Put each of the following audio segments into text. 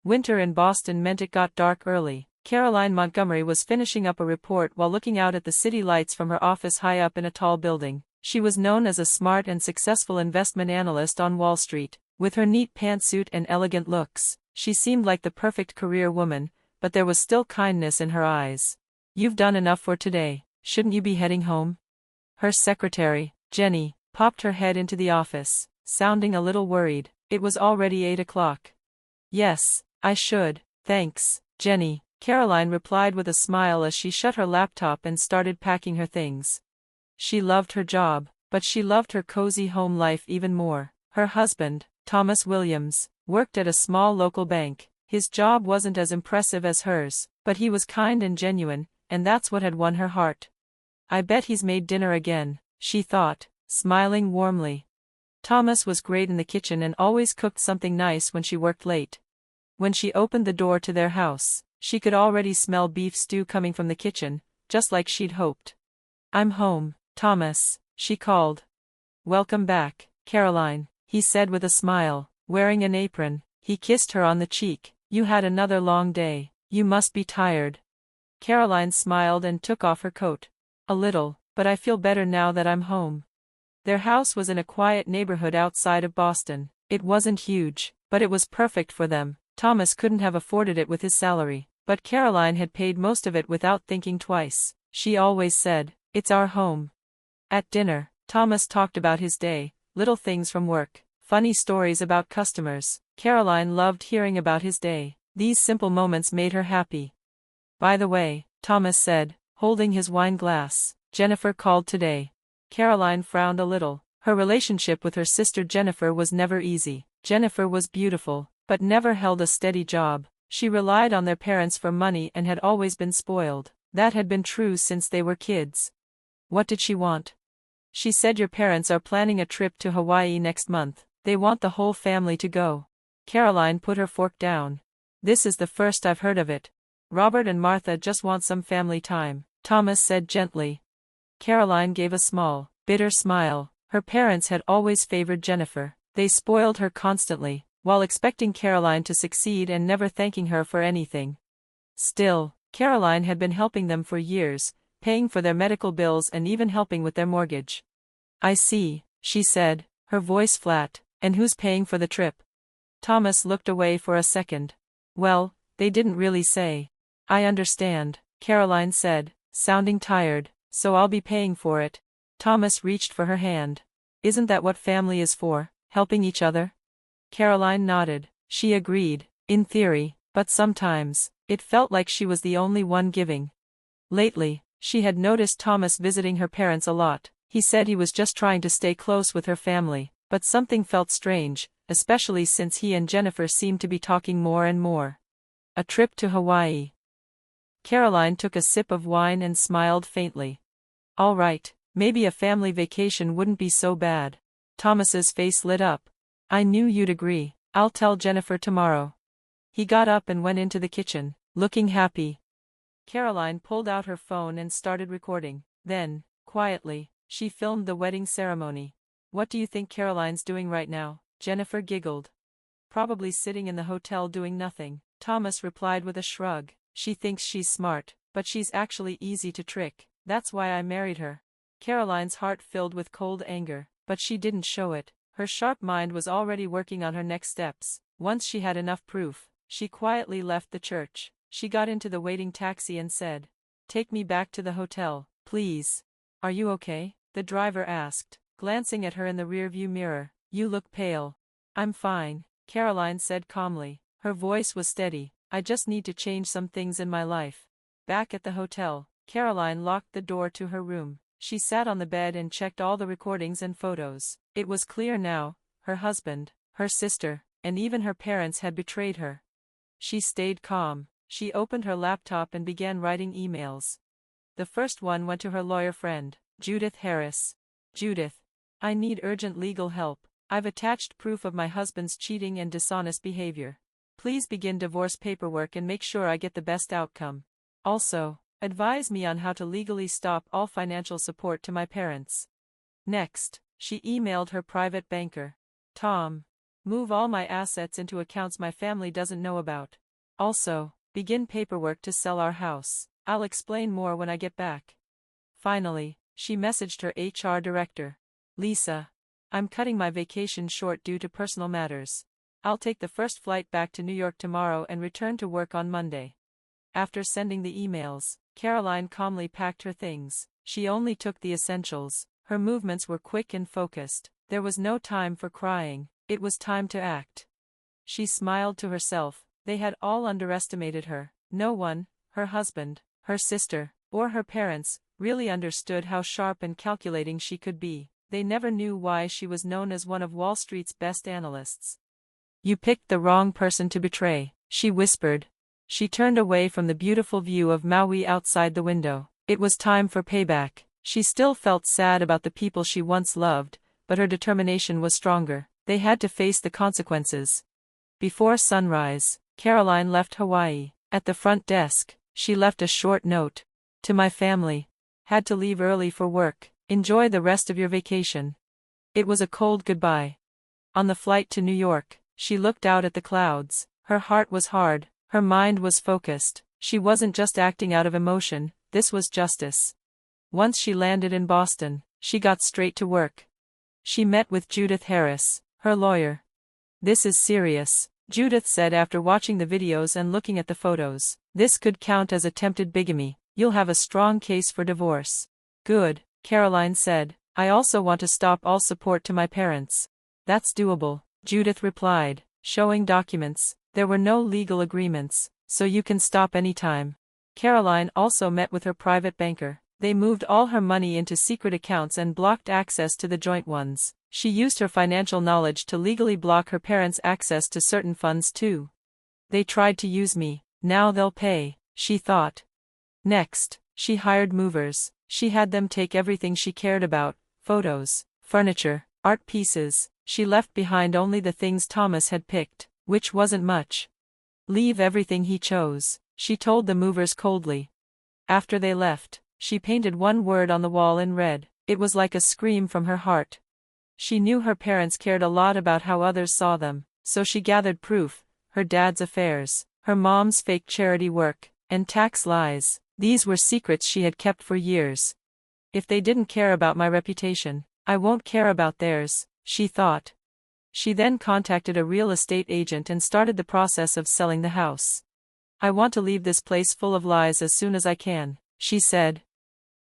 Winter in Boston meant it got dark early. Caroline Montgomery was finishing up a report while looking out at the city lights from her office high up in a tall building. She was known as a smart and successful investment analyst on Wall Street. With her neat pantsuit and elegant looks, she seemed like the perfect career woman, but there was still kindness in her eyes. "You've done enough for today, shouldn't you be heading home?" Her secretary, Jenny, popped her head into the office, sounding a little worried. It was already 8 o'clock. "Yes, I should, thanks, Jenny," Caroline replied with a smile as she shut her laptop and started packing her things. She loved her job, but she loved her cozy home life even more. Her husband, Thomas Williams, worked at a small local bank. His job wasn't as impressive as hers, but he was kind and genuine, and that's what had won her heart. "I bet he's made dinner again," she thought, smiling warmly. Thomas was great in the kitchen and always cooked something nice when she worked late. When she opened the door to their house, she could already smell beef stew coming from the kitchen, just like she'd hoped. "I'm home, Thomas," she called. "Welcome back, Caroline," he said with a smile. Wearing an apron, he kissed her on the cheek. "You had another long day. You must be tired." Caroline smiled and took off her coat. "A little, but I feel better now that I'm home." Their house was in a quiet neighborhood outside of Boston. It wasn't huge, but it was perfect for them. Thomas couldn't have afforded it with his salary, but Caroline had paid most of it without thinking twice. She always said, "It's our home." At dinner, Thomas talked about his day, little things from work, funny stories about customers. Caroline loved hearing about his day. These simple moments made her happy. "By the way," Thomas said, holding his wine glass, "Jennifer called today." Caroline frowned a little. Her relationship with her sister Jennifer was never easy. Jennifer was beautiful, but never held a steady job. She relied on their parents for money and had always been spoiled. That had been true since they were kids. What did she want? "She said your parents are planning a trip to Hawaii next month. They want the whole family to go." Caroline put her fork down. "This is the first I've heard of it. Robert and Martha just want some family time," Thomas said gently. Caroline gave a small, bitter smile. Her parents had always favored Jennifer. They spoiled her constantly, while expecting Caroline to succeed and never thanking her for anything. Still, Caroline had been helping them for years, paying for their medical bills and even helping with their mortgage. "I see," she said, her voice flat. "And who's paying for the trip?" Thomas looked away for a second. "Well, they didn't really say." "I understand," Caroline said, sounding tired, "so I'll be paying for it." Thomas reached for her hand. "Isn't that what family is for, helping each other?" Caroline nodded. She agreed, in theory, but sometimes, it felt like she was the only one giving. Lately, she had noticed Thomas visiting her parents a lot. He said he was just trying to stay close with her family, but something felt strange, especially since he and Jennifer seemed to be talking more and more. A trip to Hawaii. Caroline took a sip of wine and smiled faintly. "All right, maybe a family vacation wouldn't be so bad." Thomas's face lit up. "I knew you'd agree. I'll tell Jennifer tomorrow." He got up and went into the kitchen, looking happy. Caroline pulled out her phone and started recording. Then, quietly, she filmed the wedding ceremony. "What do you think Caroline's doing right now?" Jennifer giggled. "Probably sitting in the hotel doing nothing." Thomas replied with a shrug. "She thinks she's smart, but she's actually easy to trick. That's why I married her." Caroline's heart filled with cold anger, but she didn't show it. Her sharp mind was already working on her next steps. Once she had enough proof, she quietly left the church. She got into the waiting taxi and said, "Take me back to the hotel, please." "Are you okay?" the driver asked, glancing at her in the rearview mirror. "You look pale." "I'm fine," Caroline said calmly. Her voice was steady. "I just need to change some things in my life." Back at the hotel, Caroline locked the door to her room. She sat on the bed and checked all the recordings and photos. It was clear now, her husband, her sister, and even her parents had betrayed her. She stayed calm. She opened her laptop and began writing emails. The first one went to her lawyer friend, Judith Harris. "Judith, I need urgent legal help. I've attached proof of my husband's cheating and dishonest behavior. Please begin divorce paperwork and make sure I get the best outcome. Also, advise me on how to legally stop all financial support to my parents." Next, she emailed her private banker, Tom. Move all my assets into accounts my family doesn't know about. Also, begin paperwork to sell our house. I'll explain more when I get back. Finally, she messaged her HR director. Lisa, I'm cutting my vacation short due to personal matters. I'll take the first flight back to New York tomorrow and return to work on Monday. After sending the emails, Caroline calmly packed her things. She only took the essentials. Her movements were quick and focused. There was no time for crying. It was time to act. She smiled to herself. They had all underestimated her. No one, her husband, her sister, or her parents, really understood how sharp and calculating she could be. They never knew why she was known as one of Wall Street's best analysts. You picked the wrong person to betray, she whispered. She turned away from the beautiful view of Maui outside the window. It was time for payback. She still felt sad about the people she once loved, but her determination was stronger. They had to face the consequences. Before sunrise, Caroline left Hawaii. At the front desk, she left a short note. To my family. Had to leave early for work. Enjoy the rest of your vacation. It was a cold goodbye. On the flight to New York, she looked out at the clouds. Her heart was hard. Her mind was focused. She wasn't just acting out of emotion, this was justice. Once she landed in Boston, she got straight to work. She met with Judith Harris, her lawyer. This is serious, Judith said after watching the videos and looking at the photos. This could count as attempted bigamy. You'll have a strong case for divorce. Good, Caroline said. I also want to stop all support to my parents. That's doable, Judith replied, showing documents. There were no legal agreements, so you can stop anytime. Caroline also met with her private banker. They moved all her money into secret accounts and blocked access to the joint ones. She used her financial knowledge to legally block her parents' access to certain funds too. They tried to use me, now they'll pay, she thought. Next, she hired movers. She had them take everything she cared about, photos, furniture, art pieces. She left behind only the things Thomas had picked, which wasn't much. Leave everything he chose, she told the movers coldly. After they left, she painted one word on the wall in red. It was like a scream from her heart. She knew her parents cared a lot about how others saw them, so she gathered proof, her dad's affairs, her mom's fake charity work, and tax lies. These were secrets she had kept for years. If they didn't care about my reputation, I won't care about theirs, she thought. She then contacted a real estate agent and started the process of selling the house. I want to leave this place full of lies as soon as I can, she said.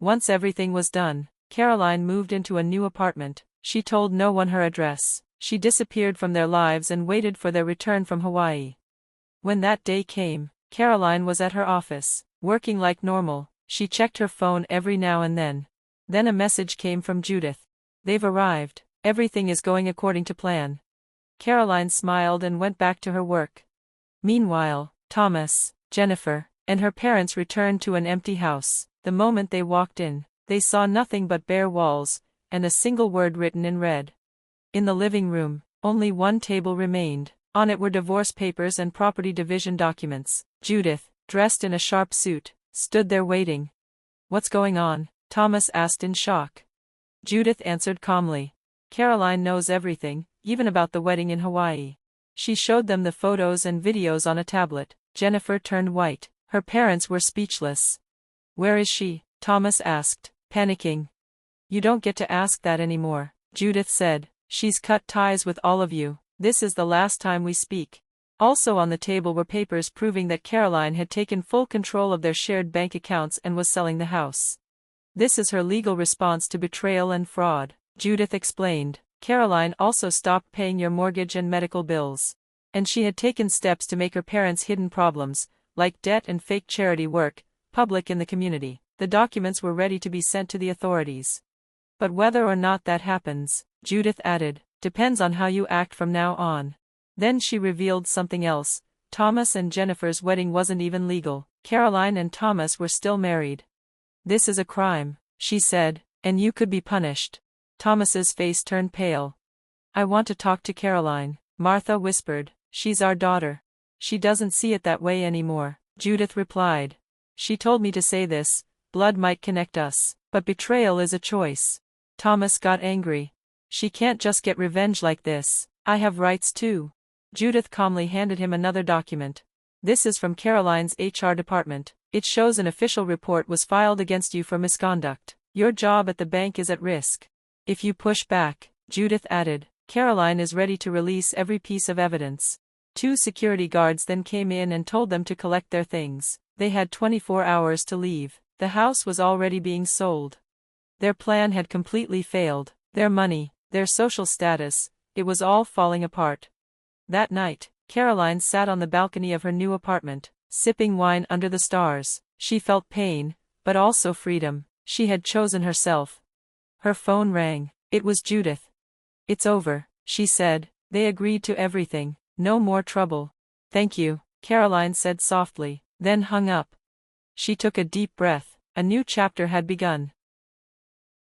Once everything was done, Caroline moved into a new apartment. She told no one her address. She disappeared from their lives and waited for their return from Hawaii. When that day came, Caroline was at her office, working like normal. She checked her phone every now and then. Then a message came from Judith. They've arrived. Everything is going according to plan. Caroline smiled and went back to her work. Meanwhile, Thomas, Jennifer, and her parents returned to an empty house. The moment they walked in, they saw nothing but bare walls, and a single word written in red. In the living room, only one table remained. On it were divorce papers and property division documents. Judith, dressed in a sharp suit, stood there waiting. What's going on? Thomas asked in shock. Judith answered calmly. Caroline knows everything, even about the wedding in Hawaii. She showed them the photos and videos on a tablet. Jennifer turned white. Her parents were speechless. Where is she? Thomas asked, panicking. You don't get to ask that anymore, Judith said. She's cut ties with all of you. This is the last time we speak. Also on the table were papers proving that Caroline had taken full control of their shared bank accounts and was selling the house. This is her legal response to betrayal and fraud, Judith explained. Caroline also stopped paying your mortgage and medical bills. And she had taken steps to make her parents' hidden problems, like debt and fake charity work, public in the community. The documents were ready to be sent to the authorities. But whether or not that happens, Judith added, depends on how you act from now on. Then she revealed something else. Thomas and Jennifer's wedding wasn't even legal. Caroline and Thomas were still married. This is a crime, she said, and you could be punished. Thomas's face turned pale. I want to talk to Caroline, Martha whispered. She's our daughter. She doesn't see it that way anymore, Judith replied. She told me to say this, blood might connect us, but betrayal is a choice. Thomas got angry. She can't just get revenge like this. I have rights too. Judith calmly handed him another document. This is from Caroline's HR department. It shows an official report was filed against you for misconduct. Your job at the bank is at risk. If you push back, Judith added, Caroline is ready to release every piece of evidence. 2 security guards then came in and told them to collect their things. They had 24 hours to leave. The house was already being sold. Their plan had completely failed. Their money, their social status, it was all falling apart. That night, Caroline sat on the balcony of her new apartment, sipping wine under the stars. She felt pain, but also freedom. She had chosen herself. Her phone rang. It was Judith. It's over, she said. They agreed to everything. No more trouble. Thank you, Caroline said softly, then hung up. She took a deep breath. A new chapter had begun.